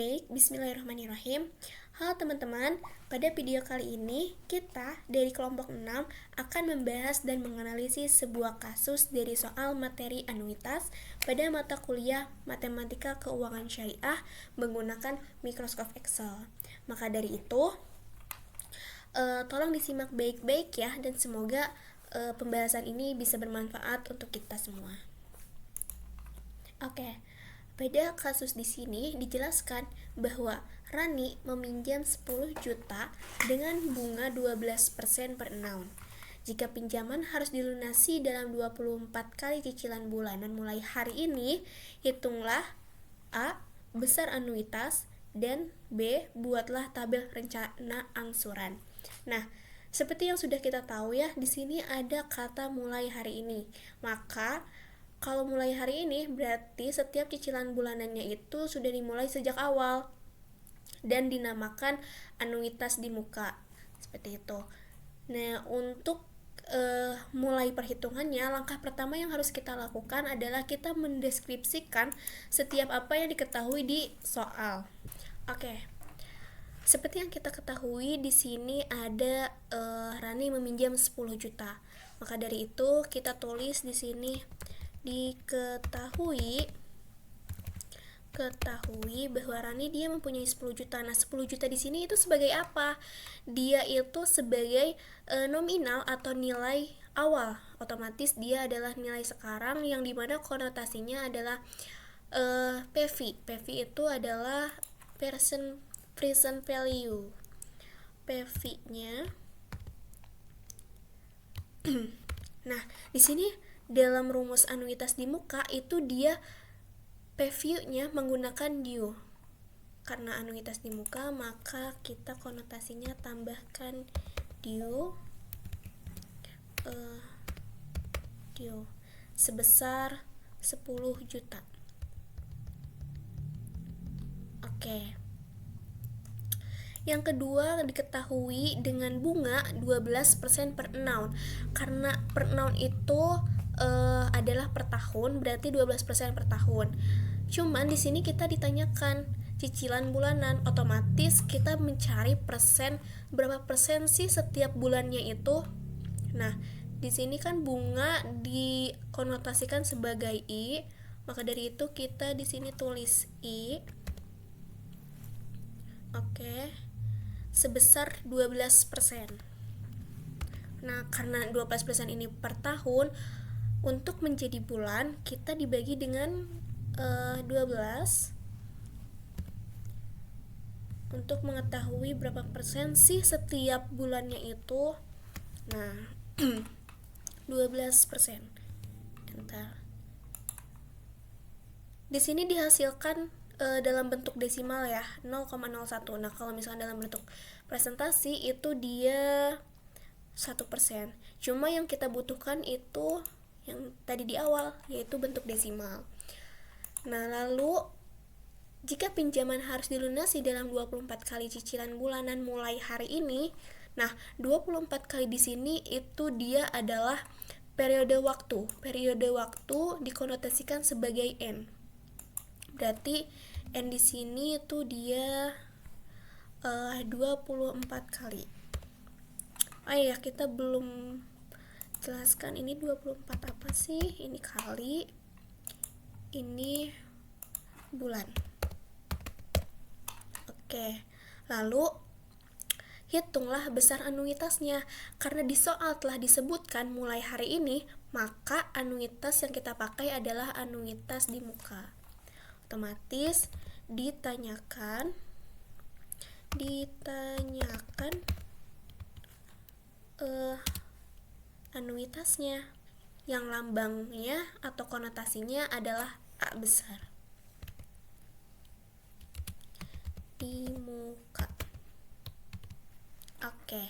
Baik, bismillahirrahmanirrahim. Halo teman-teman, pada video kali ini kita dari kelompok 6 akan membahas dan menganalisis sebuah kasus dari soal materi anuitas pada mata kuliah Matematika Keuangan Syariah menggunakan Microsoft Excel. Maka dari itu, tolong disimak baik-baik ya, dan semoga pembahasan ini bisa bermanfaat untuk kita semua. Oke. Pada kasus di sini dijelaskan bahwa Rani meminjam 10 juta dengan bunga 12% per tahun. Jika pinjaman harus dilunasi dalam 24 kali cicilan bulanan mulai hari ini, hitunglah A. besar anuitas, dan B. buatlah tabel rencana angsuran. Nah, seperti yang sudah kita tahu ya, di sini ada kata mulai hari ini. Maka kalau mulai hari ini berarti setiap cicilan bulanannya itu sudah dimulai sejak awal dan dinamakan anuitas di muka, seperti itu. Nah, untuk mulai perhitungannya, langkah pertama yang harus kita lakukan adalah kita mendeskripsikan setiap apa yang diketahui di soal. Oke. Seperti yang kita ketahui di sini ada Rani meminjam 10 juta. Maka dari itu kita tulis di sini diketahui bahwa Rani dia mempunyai 10 juta. Nah, 10 juta di sini itu sebagai apa? Dia itu sebagai nominal atau nilai awal. Otomatis dia adalah nilai sekarang yang dimana konotasinya adalah PV. PV itu adalah present value. PV-nya. Nah, di sini dalam rumus anuitas di muka itu dia PV-nya menggunakan due. Karena anuitas di muka, maka kita konotasinya tambahkan due sebesar 10 juta. Oke. Yang kedua diketahui dengan bunga 12% per annum. Karena per annum itu adalah per tahun, berarti 12% per tahun. Cuman di sini kita ditanyakan cicilan bulanan, otomatis kita mencari persen, berapa persen sih setiap bulannya itu. Nah, di sini kan bunga dikonotasikan sebagai I, maka dari itu kita di sini tulis I. Oke. Sebesar 12%. Nah, karena 12% ini per tahun, untuk menjadi bulan kita dibagi dengan 12 untuk mengetahui berapa persen sih setiap bulannya itu. Nah, 12%. Bentar. Di sini dihasilkan dalam bentuk desimal ya, 0,01. Nah, kalau misalnya dalam bentuk presentasi itu dia 1%. Cuma yang kita butuhkan itu yang tadi di awal, yaitu bentuk desimal. Nah, lalu jika pinjaman harus dilunasi dalam 24 kali cicilan bulanan mulai hari ini, nah 24 kali di sini itu dia adalah periode waktu. Periode waktu dikonotasikan sebagai N. Berarti N di sini itu dia 24 kali. Oh iya, kita belum jelaskan ini 24 apa sih? Ini kali, ini bulan. Oke, lalu hitunglah besar anuitasnya. Karena di soal telah disebutkan mulai hari ini, maka anuitas yang kita pakai adalah anuitas di muka. Otomatis ditanyakan anuitasnya yang lambangnya atau konotasinya adalah A besar di muka. Oke.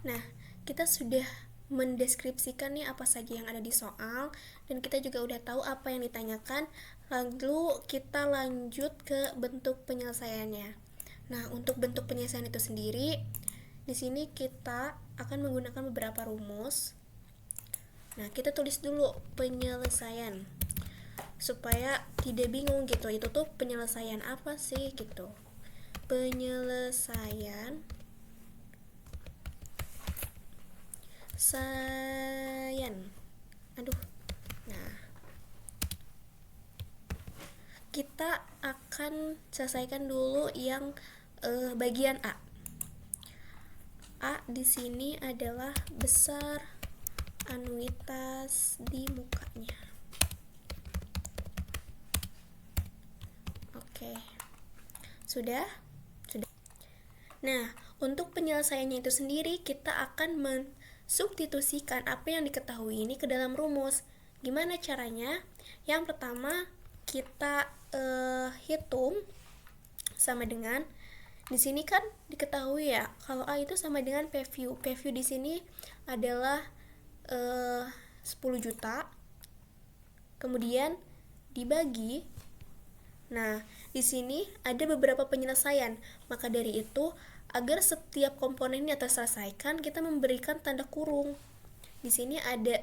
Nah, kita sudah mendeskripsikan nih apa saja yang ada di soal, dan kita juga udah tahu apa yang ditanyakan. Lalu kita lanjut ke bentuk penyelesaiannya. Nah, untuk bentuk penyelesaian itu sendiri, di sini kita akan menggunakan beberapa rumus. Nah, kita tulis dulu penyelesaian. supaya tidak bingung gitu, itu tuh penyelesaian apa sih gitu. Penyelesaian aduh. Nah, kita akan selesaikan dulu yang bagian A. A di sini adalah besar anuitas di mukanya. Oke. Sudah? Sudah. Nah, untuk penyelesaiannya itu sendiri kita akan mensubstitusikan apa yang diketahui ini ke dalam rumus. Gimana caranya? Yang pertama kita hitung sama dengan, di sini kan diketahui ya kalau A itu sama dengan PView. PView di sini adalah 10 juta. Kemudian dibagi. Nah, di sini ada beberapa penyelesaian. Maka dari itu, agar setiap komponennya terselesaikan, kita memberikan tanda kurung. Di sini ada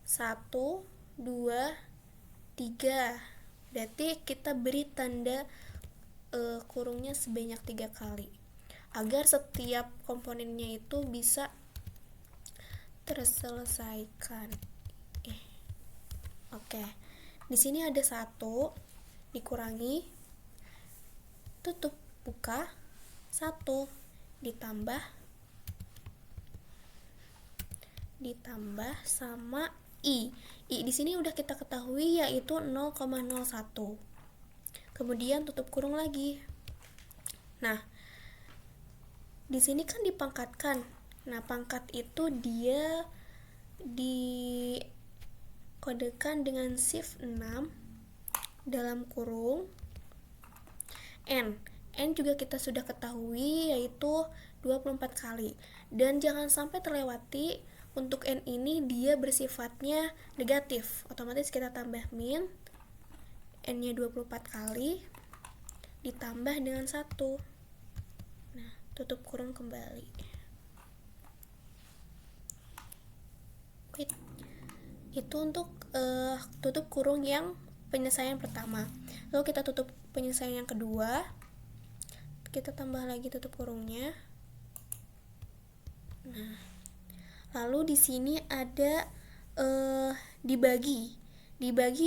1, 2, 3. Berarti kita beri tanda kurungnya sebanyak 3 kali agar setiap komponennya itu bisa terselesaikan. Oke. Di sini ada 1 dikurangi tutup buka 1 ditambah sama I. I di sini udah kita ketahui yaitu 0,01. Kemudian tutup kurung lagi. Nah, di sini kan dipangkatkan. Nah, pangkat itu dia dikodekan dengan shift 6 dalam kurung N. N juga kita sudah ketahui yaitu 24 kali. Dan jangan sampai terlewati, untuk N ini dia bersifatnya negatif. Otomatis kita tambah min N-nya 24 kali ditambah dengan 1. Nah, tutup kurung kembali. Itu untuk tutup kurung yang penyelesaian pertama. Lalu kita tutup penyelesaian yang kedua. Kita tambah lagi tutup kurungnya. Nah, lalu di sini ada dibagi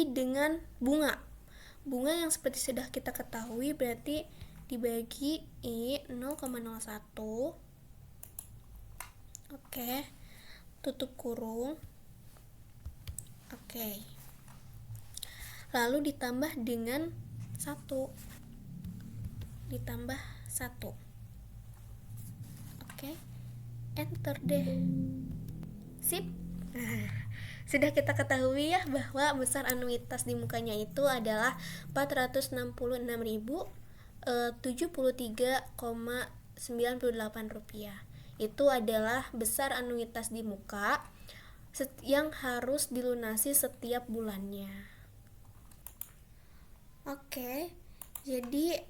dengan bunga. Bunga yang seperti sudah kita ketahui berarti dibagi I 0,01. Oke. Tutup kurung. Oke. Lalu ditambah dengan 1. Ditambah 1. Oke. Enter deh. Sip. Sudah kita ketahui ya bahwa besar anuitas di mukanya itu adalah 466.073,98 rupiah. Itu adalah besar anuitas di muka yang harus dilunasi setiap bulannya. Oke, jadi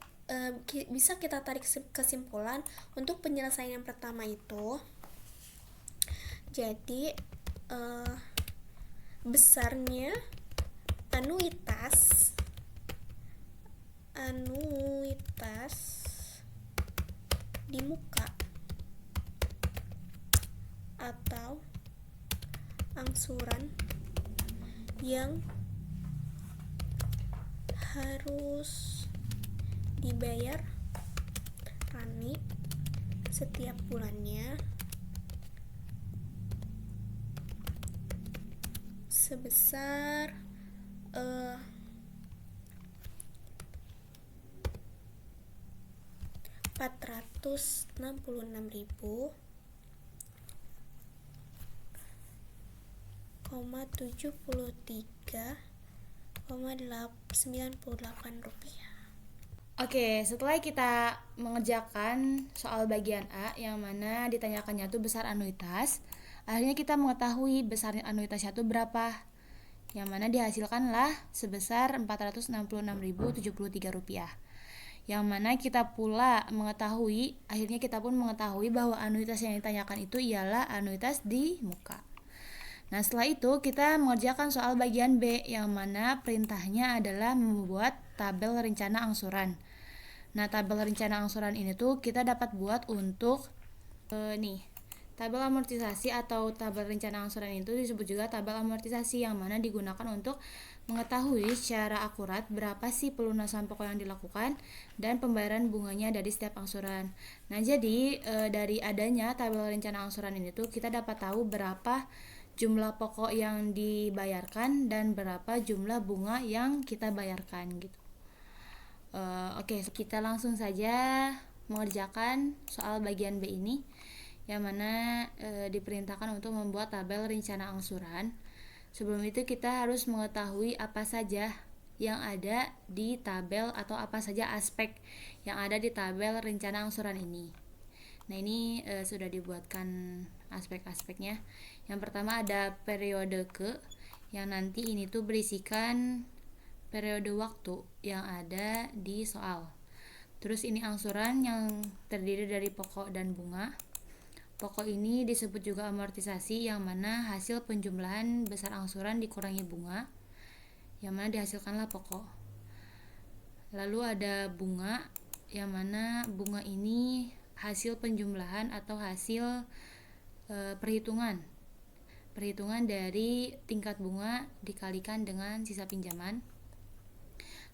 bisa kita tarik kesimpulan untuk penyelesaian yang pertama itu. Jadi besarnya anuitas di muka atau angsuran yang harus dibayar Rani setiap bulannya sebesar 466.073,98 rupiah. Oke, setelah kita mengerjakan soal bagian A yang mana ditanyakannya itu besar anuitas, akhirnya kita mengetahui besar anuitasnya itu berapa, yang mana dihasilkanlah sebesar 466.073 rupiah. Yang mana kita pula mengetahui, akhirnya kita pun mengetahui bahwa anuitas yang ditanyakan itu ialah anuitas di muka. Nah, setelah itu kita mengerjakan soal bagian B yang mana perintahnya adalah membuat tabel rencana angsuran. Nah, tabel rencana angsuran ini tuh kita dapat buat untuk tabel amortisasi atau tabel rencana angsuran itu disebut juga tabel amortisasi yang mana digunakan untuk mengetahui secara akurat berapa sih pelunasan pokok yang dilakukan dan pembayaran bunganya dari setiap angsuran. Nah, jadi dari adanya tabel rencana angsuran ini tuh kita dapat tahu berapa jumlah pokok yang dibayarkan dan berapa jumlah bunga yang kita bayarkan gitu. Oke, kita langsung saja mengerjakan soal bagian B ini yang mana diperintahkan untuk membuat tabel rencana angsuran. Sebelum itu kita harus mengetahui apa saja yang ada di tabel atau apa saja aspek yang ada di tabel rencana angsuran ini. Nah, ini sudah dibuatkan aspek-aspeknya. Yang pertama ada periode ke, yang nanti ini tuh berisikan periode waktu yang ada di soal. Terus ini angsuran yang terdiri dari pokok dan bunga. Pokok ini disebut juga amortisasi yang mana hasil penjumlahan besar angsuran dikurangi bunga, yang mana dihasilkanlah pokok. Lalu ada bunga, yang mana bunga ini hasil penjumlahan atau hasil perhitungan dari tingkat bunga dikalikan dengan sisa pinjaman.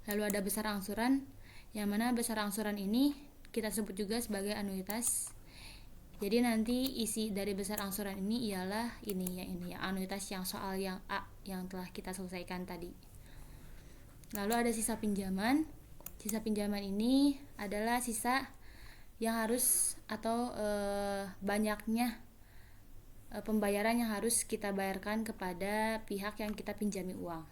Lalu ada besar angsuran, yang mana besar angsuran ini kita sebut juga sebagai anuitas. Jadi nanti isi dari besar angsuran ini ialah ini ya anuitas yang soal yang A yang telah kita selesaikan tadi. Lalu ada sisa pinjaman. Sisa pinjaman ini adalah sisa yang harus atau banyaknya pembayaran yang harus kita bayarkan kepada pihak yang kita pinjami uang.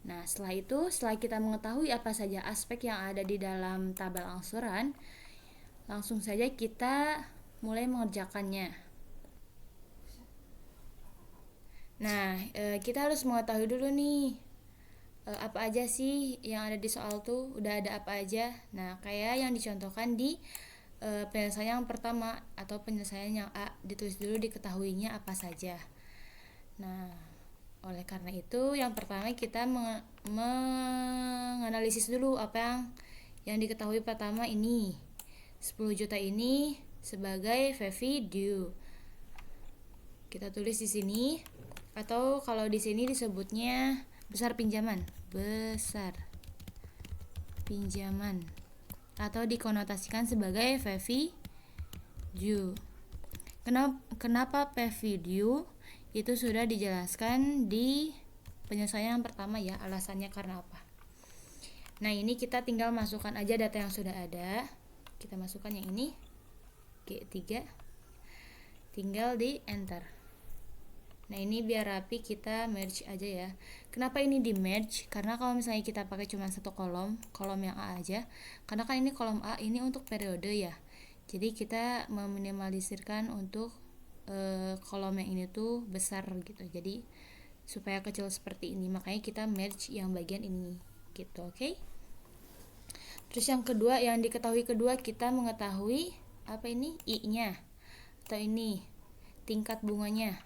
Nah, setelah kita mengetahui apa saja aspek yang ada di dalam tabel angsuran, langsung saja kita mulai mengerjakannya. Nah, kita harus mengetahui dulu nih apa aja sih yang ada di soal tuh, udah ada apa aja. Nah, kayak yang dicontohkan di penyelesaian yang pertama atau penyelesaian yang A, ditulis dulu diketahuinya apa saja. Nah, oleh karena itu yang pertama kita menganalisis dulu apa yang diketahui pertama ini. 10 juta ini sebagai fee due. Kita tulis di sini, atau kalau di sini disebutnya besar pinjaman atau dikonotasikan sebagai fee due. Kenapa fee due? Itu sudah dijelaskan di penyelesaian yang pertama ya, alasannya karena apa. Nah, ini kita tinggal masukkan aja data yang sudah ada. Kita masukkan yang ini G3, tinggal di enter. Nah, ini biar rapi kita merge aja ya. Kenapa ini di merge? Karena kalau misalnya kita pakai cuma satu kolom yang A aja, karena kan ini kolom A ini untuk periode ya, jadi kita meminimalisirkan untuk kolom yang ini tuh besar gitu, jadi supaya kecil seperti ini, makanya kita merge yang bagian ini gitu. Oke. Terus yang kedua, yang diketahui kedua, kita mengetahui apa ini I-nya atau ini tingkat bunganya,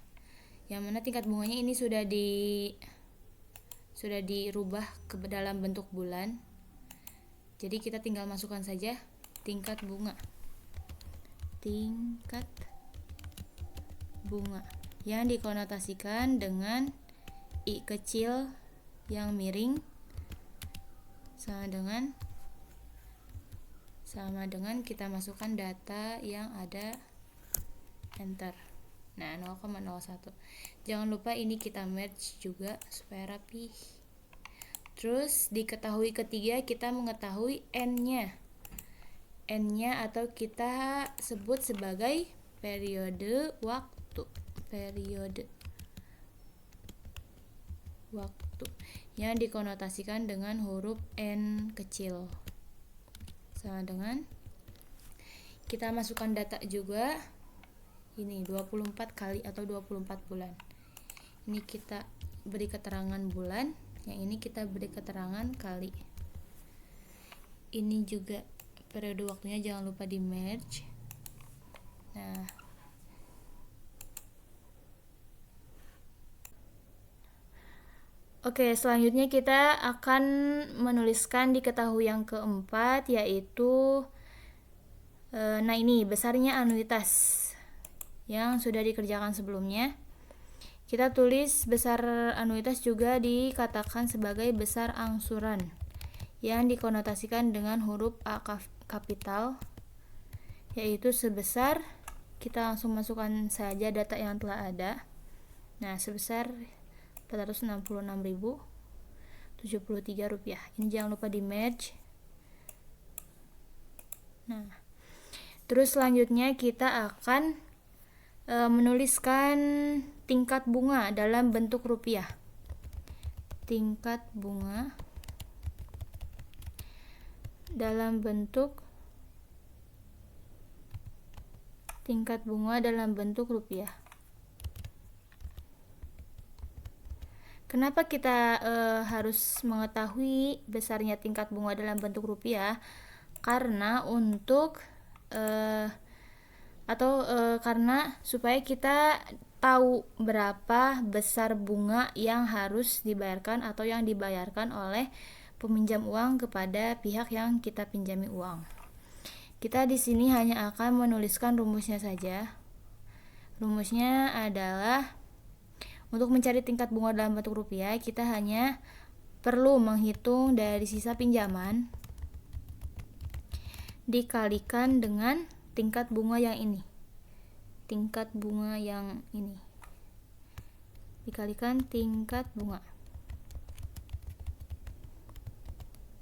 yang mana tingkat bunganya ini sudah dirubah ke dalam bentuk bulan. Jadi kita tinggal masukkan saja tingkat bunga yang dikonotasikan dengan I kecil yang miring sama dengan kita masukkan data yang ada, enter. Nah, 0,01. Jangan lupa ini kita merge juga supaya rapi. Terus diketahui ketiga, kita mengetahui N-nya atau kita sebut sebagai periode waktu yang dikonotasikan dengan huruf N kecil, sama dengan kita masukkan data juga ini 24 kali atau 24 bulan. Ini kita beri keterangan bulan, yang ini kita beri keterangan kali. Ini juga periode waktunya jangan lupa di merge. Nah, Oke, selanjutnya kita akan menuliskan diketahui yang keempat, yaitu nah ini besarnya anuitas yang sudah dikerjakan sebelumnya. Kita tulis besar anuitas juga dikatakan sebagai besar angsuran yang dikonotasikan dengan huruf A kapital, yaitu sebesar, kita langsung masukkan saja data yang telah ada. Nah, sebesar Rp466.073. Ini jangan lupa di match. Nah, terus selanjutnya kita akan menuliskan tingkat bunga dalam bentuk rupiah. Tingkat bunga dalam bentuk rupiah. Kenapa kita harus mengetahui besarnya tingkat bunga dalam bentuk rupiah? Karena karena supaya kita tahu berapa besar bunga yang harus dibayarkan atau yang dibayarkan oleh peminjam uang kepada pihak yang kita pinjami uang. Kita di sini hanya akan menuliskan rumusnya saja. Rumusnya adalah untuk mencari tingkat bunga dalam bentuk rupiah, kita hanya perlu menghitung dari sisa pinjaman dikalikan dengan tingkat bunga yang ini. Dikalikan tingkat bunga.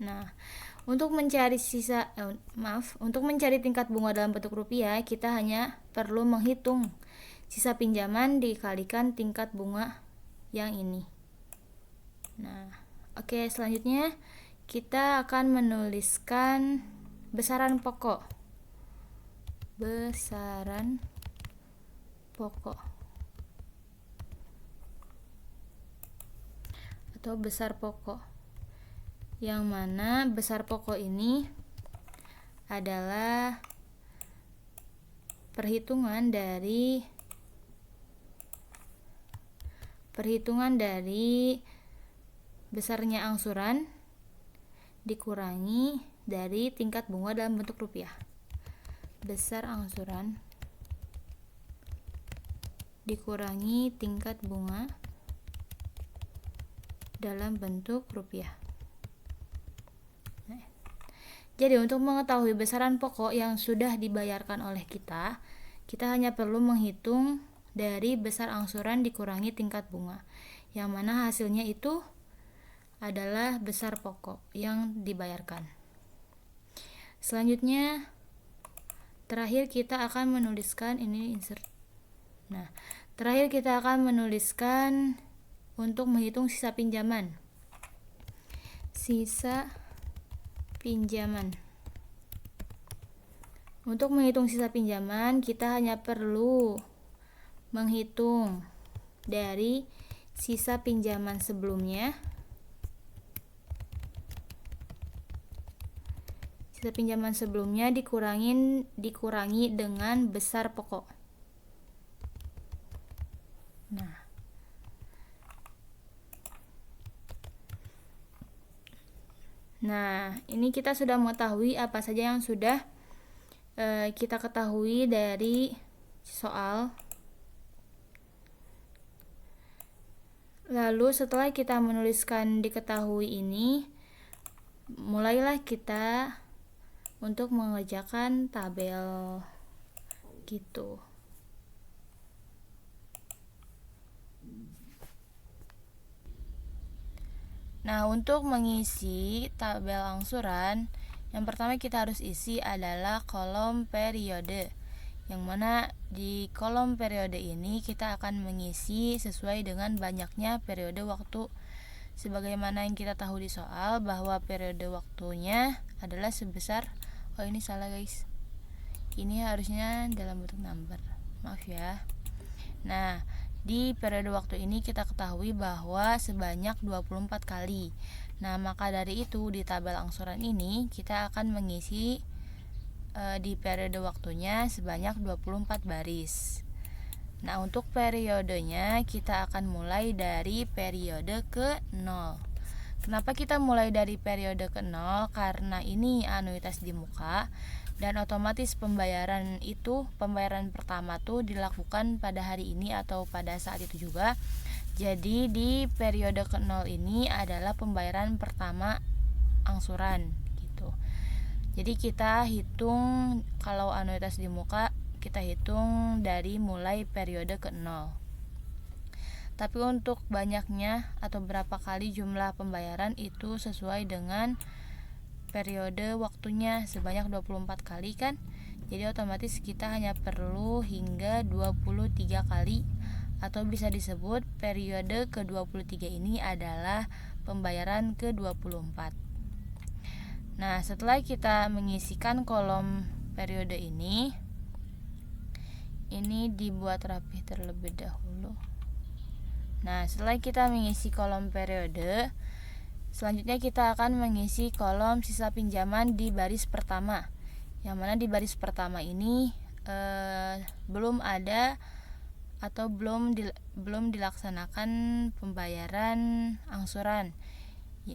Nah, untuk mencari tingkat bunga dalam bentuk rupiah, kita hanya perlu menghitung sisa pinjaman dikalikan tingkat bunga yang ini. Nah, oke, selanjutnya kita akan menuliskan besaran pokok. Atau besar pokok, yang mana besar pokok ini adalah perhitungan dari besarnya angsuran dikurangi dari tingkat bunga dalam bentuk rupiah. Besar angsuran dikurangi tingkat bunga dalam bentuk rupiah. Jadi untuk mengetahui besaran pokok yang sudah dibayarkan oleh kita hanya perlu menghitung dari besar angsuran dikurangi tingkat bunga, yang mana hasilnya itu adalah besar pokok yang dibayarkan. Selanjutnya, terakhir kita akan menuliskan untuk menghitung sisa pinjaman. Untuk menghitung sisa pinjaman, kita hanya perlu menghitung dari sisa pinjaman sebelumnya. Sisa pinjaman sebelumnya dikurangi dengan besar pokok. Nah, ini kita sudah mengetahui apa saja yang sudah kita ketahui dari soal. Lalu setelah kita menuliskan diketahui ini, mulailah kita untuk mengerjakan tabel gitu. Nah, untuk mengisi tabel angsuran, yang pertama kita harus isi adalah kolom periode, yang mana di kolom periode ini kita akan mengisi sesuai dengan banyaknya periode waktu. Sebagaimana yang kita tahu di soal bahwa periode waktunya adalah sebesar, ini salah guys, ini harusnya dalam bentuk number, maaf ya. Nah, di periode waktu ini kita ketahui bahwa sebanyak 24 kali. Nah, maka dari itu di tabel angsuran ini kita akan mengisi di periode waktunya sebanyak 24 baris. Nah, untuk periodenya kita akan mulai dari periode ke-0. Kenapa kita mulai dari periode ke-0? Karena ini anuitas di muka dan otomatis pembayaran pertama tuh dilakukan pada hari ini atau pada saat itu juga. Jadi di periode ke-0 ini adalah pembayaran pertama angsuran gitu. Jadi kita hitung kalau anuitas di muka kita hitung dari mulai periode ke-0. Tapi untuk banyaknya atau berapa kali jumlah pembayaran itu sesuai dengan periode waktunya sebanyak 24 kali kan. Jadi otomatis kita hanya perlu hingga 23 kali atau bisa disebut periode ke-23 ini adalah pembayaran ke-24. Nah, setelah kita mengisikan kolom periode ini dibuat rapi terlebih dahulu. Nah, setelah kita mengisi kolom periode, selanjutnya kita akan mengisi kolom sisa pinjaman di baris pertama. Yang mana di baris pertama ini belum ada atau belum dilaksanakan pembayaran angsuran.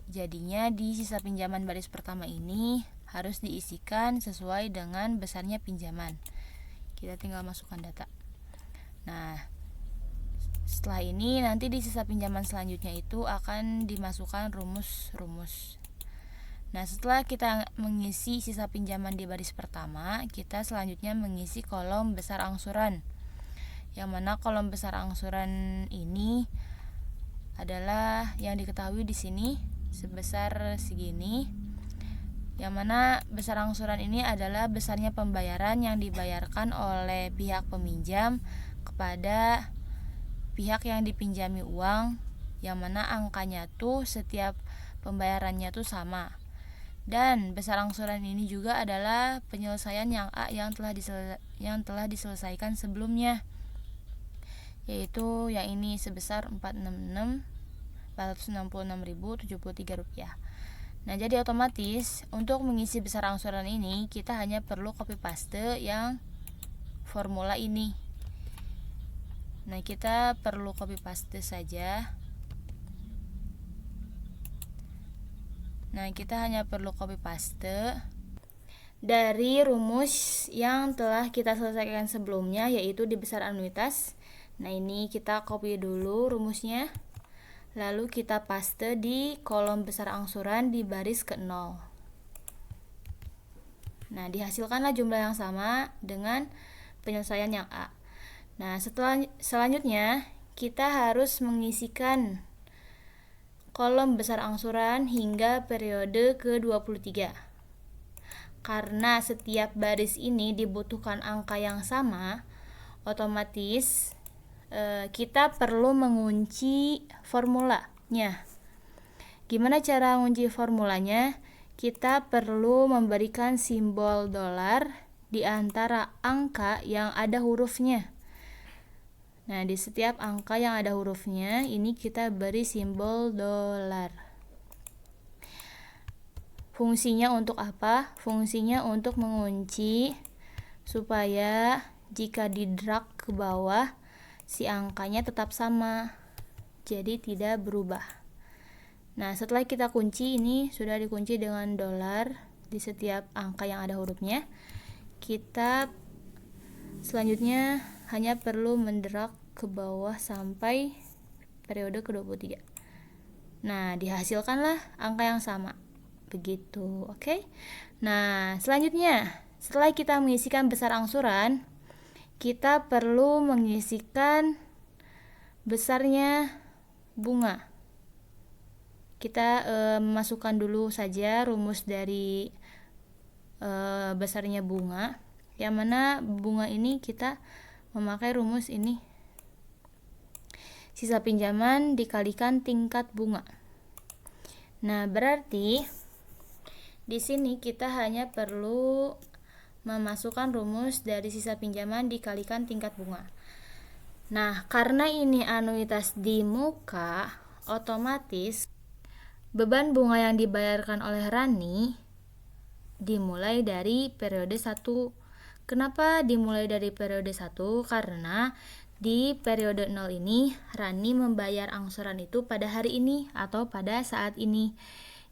Jadinya di sisa pinjaman baris pertama ini harus diisikan sesuai dengan besarnya pinjaman. Kita tinggal masukkan data. Nah, setelah ini nanti di sisa pinjaman selanjutnya itu akan dimasukkan rumus-rumus. Nah, setelah kita mengisi sisa pinjaman di baris pertama, kita selanjutnya mengisi kolom besar angsuran. Yang mana kolom besar angsuran ini adalah yang diketahui di sini sebesar segini. Yang mana besar angsuran ini adalah besarnya pembayaran yang dibayarkan oleh pihak peminjam kepada pihak yang dipinjami uang, yang mana angkanya tuh setiap pembayarannya tuh sama. Dan besar angsuran ini juga adalah penyelesaian yang A yang telah diselesaikan sebelumnya, yaitu yang ini sebesar 466.466.073 rupiah. Nah, jadi otomatis untuk mengisi besar angsuran ini kita hanya perlu copy paste yang formula ini. Nah, kita perlu copy paste saja. Nah, kita hanya perlu copy paste dari rumus yang telah kita selesaikan sebelumnya, yaitu di besar anuitas. Nah, ini kita copy dulu rumusnya. Lalu kita paste di kolom besar angsuran di baris ke-0. Nah, dihasilkanlah jumlah yang sama dengan penyelesaian yang A. Nah, selanjutnya kita harus mengisikan kolom besar angsuran hingga periode ke-23. Karena setiap baris ini dibutuhkan angka yang sama, otomatis kita perlu mengunci formulanya. Gimana cara mengunci formulanya? Kita perlu memberikan simbol dolar di antara angka yang ada hurufnya. Nah, di setiap angka yang ada hurufnya ini kita beri simbol dolar. Fungsinya untuk apa? Fungsinya untuk mengunci supaya jika di-drag ke bawah si angkanya tetap sama, jadi tidak berubah. Nah, setelah kita kunci, ini sudah dikunci dengan dolar di setiap angka yang ada hurufnya. Kita selanjutnya hanya perlu mendrag ke bawah sampai periode ke-23. Nah, dihasilkanlah angka yang sama. Begitu, oke? Nah, selanjutnya setelah kita mengisikan besar angsuran, kita perlu mengisikan besarnya bunga. Kita masukkan dulu saja rumus dari besarnya bunga, yang mana bunga ini kita memakai rumus ini, sisa pinjaman dikalikan tingkat bunga. Nah, berarti di sini kita hanya perlu memasukkan rumus dari sisa pinjaman dikalikan tingkat bunga. Nah, karena ini anuitas di muka, otomatis beban bunga yang dibayarkan oleh Rani dimulai dari periode 1. Kenapa dimulai dari periode 1? Karena di periode 0 ini Rani membayar angsuran itu pada hari ini atau pada saat ini.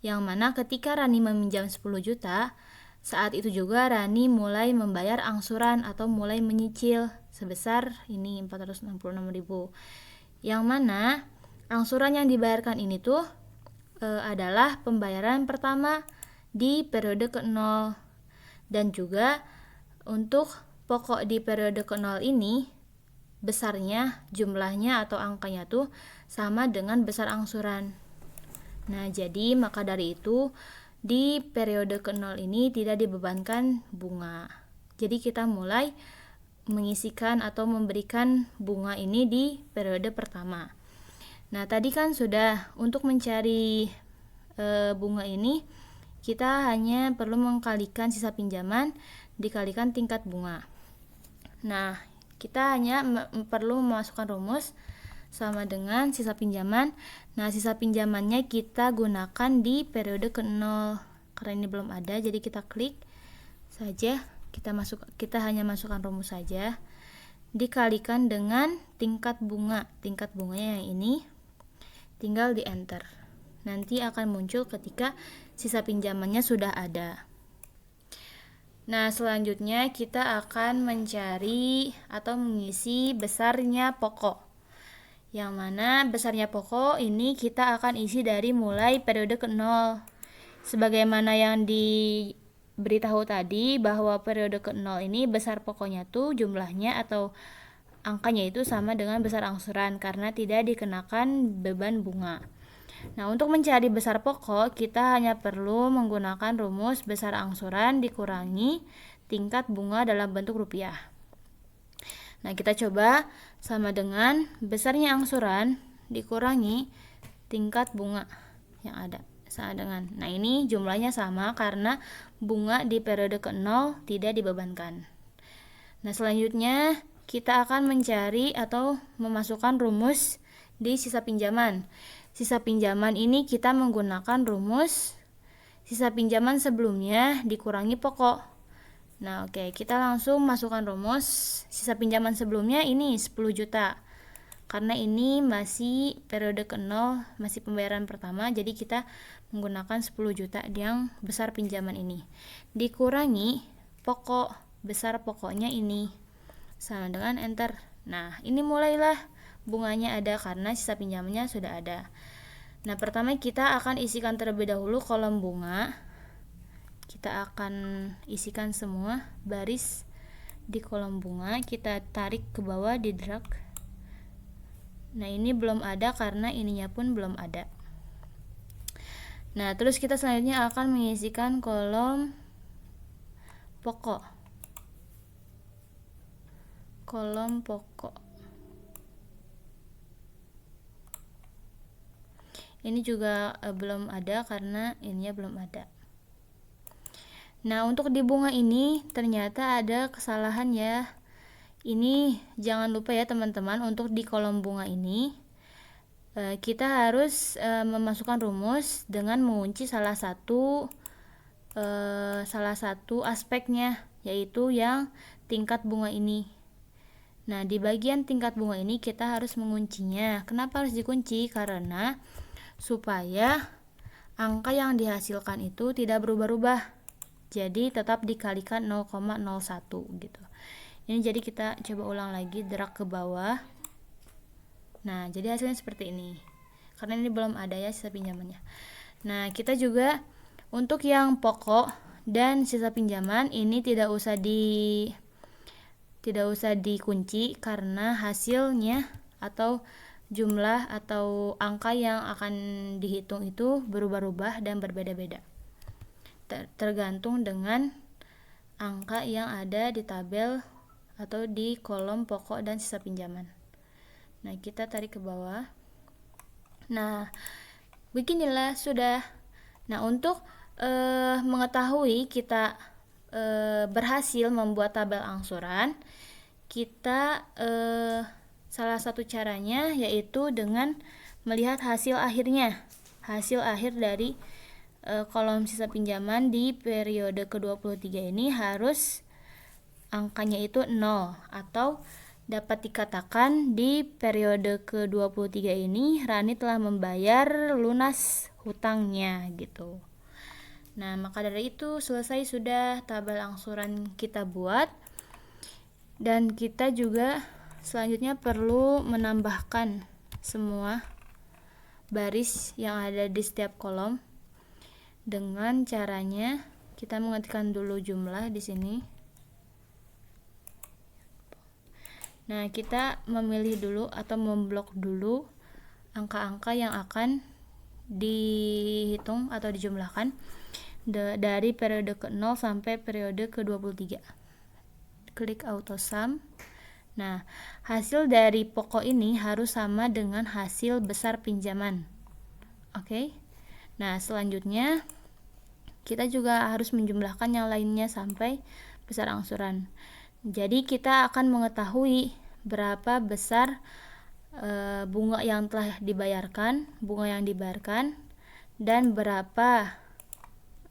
Yang mana ketika Rani meminjam 10 juta, saat itu juga Rani mulai membayar angsuran atau mulai menyicil sebesar ini 466.000. Yang mana angsuran yang dibayarkan ini tuh adalah pembayaran pertama di periode ke-0. Dan juga untuk pokok di periode ke-0 ini besarnya, jumlahnya atau angkanya tuh sama dengan besar angsuran. Nah, jadi maka dari itu di periode ke-0 ini tidak dibebankan bunga. Jadi kita mulai mengisikan atau memberikan bunga ini di periode pertama. Nah, tadi kan sudah untuk mencari bunga ini kita hanya perlu mengkalikan sisa pinjaman dikalikan tingkat bunga. Nah, kita hanya perlu memasukkan rumus sama dengan sisa pinjaman. Nah, sisa pinjamannya kita gunakan di periode ke-0. Karena ini belum ada, jadi kita klik saja. Kita hanya masukkan rumus saja. Dikalikan dengan tingkat bunga. Tingkat bunganya yang ini tinggal di enter. Nanti akan muncul ketika sisa pinjamannya sudah ada. Nah, selanjutnya kita akan mencari atau mengisi besarnya pokok. Yang mana besarnya pokok ini kita akan isi dari mulai periode ke-0. Sebagaimana yang diberitahu tadi bahwa periode ke-0 ini besar pokoknya tuh jumlahnya atau angkanya itu sama dengan besar angsuran karena tidak dikenakan beban bunga. Nah, untuk mencari besar pokok, kita hanya perlu menggunakan rumus besar angsuran dikurangi tingkat bunga dalam bentuk rupiah. Nah, kita coba sama dengan besarnya angsuran dikurangi tingkat bunga yang ada. Sama dengan. Nah, ini jumlahnya sama karena bunga di periode ke-0 tidak dibebankan. Nah, selanjutnya kita akan mencari atau memasukkan rumus di sisa pinjaman. Sisa pinjaman ini kita menggunakan rumus sisa pinjaman sebelumnya dikurangi pokok. Nah, oke, kita langsung masukkan rumus sisa pinjaman sebelumnya ini 10 juta. Karena ini masih periode ke-0, masih pembayaran pertama, jadi kita menggunakan 10 juta yang besar pinjaman ini. Dikurangi pokok, besar pokoknya ini. Sama dengan enter. Nah, ini mulailah bunganya ada karena sisa pinjamannya sudah ada. Nah, pertama kita akan isikan terlebih dahulu kolom bunga. Kita akan isikan semua baris di kolom bunga. Kita tarik ke bawah di drag. Nah, ini belum ada karena ininya pun belum ada. Nah, terus kita selanjutnya akan mengisikan kolom pokok. Kolom pokok. Ini juga belum ada karena ininya belum ada. Nah, untuk di bunga ini ternyata ada kesalahan ya. Ini jangan lupa ya teman-teman, untuk di kolom bunga ini kita harus memasukkan rumus dengan mengunci salah satu aspeknya, yaitu yang tingkat bunga ini. Nah, di bagian tingkat bunga ini kita harus menguncinya. Kenapa harus dikunci? Karena supaya angka yang dihasilkan itu tidak berubah-ubah. Jadi tetap dikalikan 0,01 gitu. Ini jadi kita coba ulang lagi, drag ke bawah. Nah, jadi hasilnya seperti ini. Karena ini belum ada ya sisa pinjamannya. Nah, kita juga untuk yang pokok dan sisa pinjaman ini tidak usah dikunci karena hasilnya atau jumlah atau angka yang akan dihitung itu berubah-ubah dan berbeda-beda. Tergantung dengan angka yang ada di tabel atau di kolom pokok dan sisa pinjaman. Nah, kita tarik ke bawah. Nah, beginilah sudah. Nah, untuk mengetahui kita berhasil membuat tabel angsuran, kita salah satu caranya yaitu dengan melihat hasil akhirnya. Hasil akhir dari kolom sisa pinjaman di periode ke-23 ini harus angkanya itu 0 atau dapat dikatakan di periode ke-23 ini Rani telah membayar lunas hutangnya gitu. Nah, maka dari itu selesai sudah tabel angsuran kita buat, dan kita juga selanjutnya perlu menambahkan semua baris yang ada di setiap kolom dengan caranya kita mengetikkan dulu jumlah di sini. Nah, kita memilih dulu atau memblok dulu angka-angka yang akan dihitung atau dijumlahkan dari periode ke-0 sampai periode ke-23. Klik auto sum. Nah, hasil dari pokok ini harus sama dengan hasil besar pinjaman. Oke. Nah, selanjutnya kita juga harus menjumlahkan yang lainnya sampai besar angsuran. Jadi kita akan mengetahui berapa besar bunga yang telah dibayarkan, dan berapa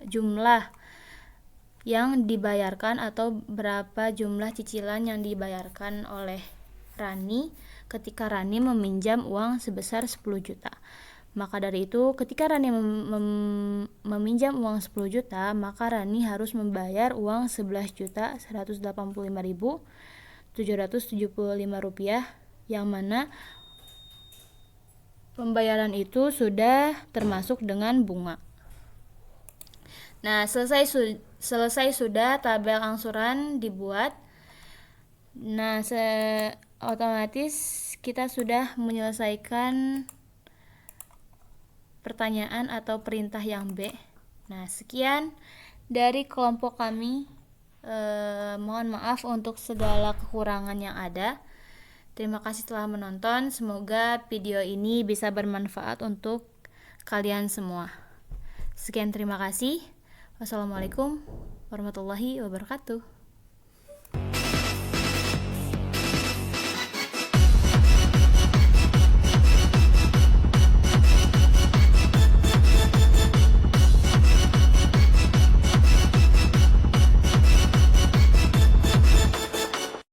jumlah yang dibayarkan atau berapa jumlah cicilan yang dibayarkan oleh Rani ketika Rani meminjam uang sebesar 10 juta. Maka dari itu, ketika Rani meminjam uang 10 juta, maka Rani harus membayar uang 11.185.775 rupiah, yang mana pembayaran itu sudah termasuk dengan bunga. Nah, selesai sudah tabel angsuran dibuat. Nah, otomatis kita sudah menyelesaikan pertanyaan atau perintah yang B. Nah, sekian dari kelompok kami. Mohon maaf untuk segala kekurangan yang ada. Terima kasih telah menonton. Semoga video ini bisa bermanfaat untuk kalian semua. Sekian, terima kasih. Wassalamualaikum warahmatullahi wabarakatuh.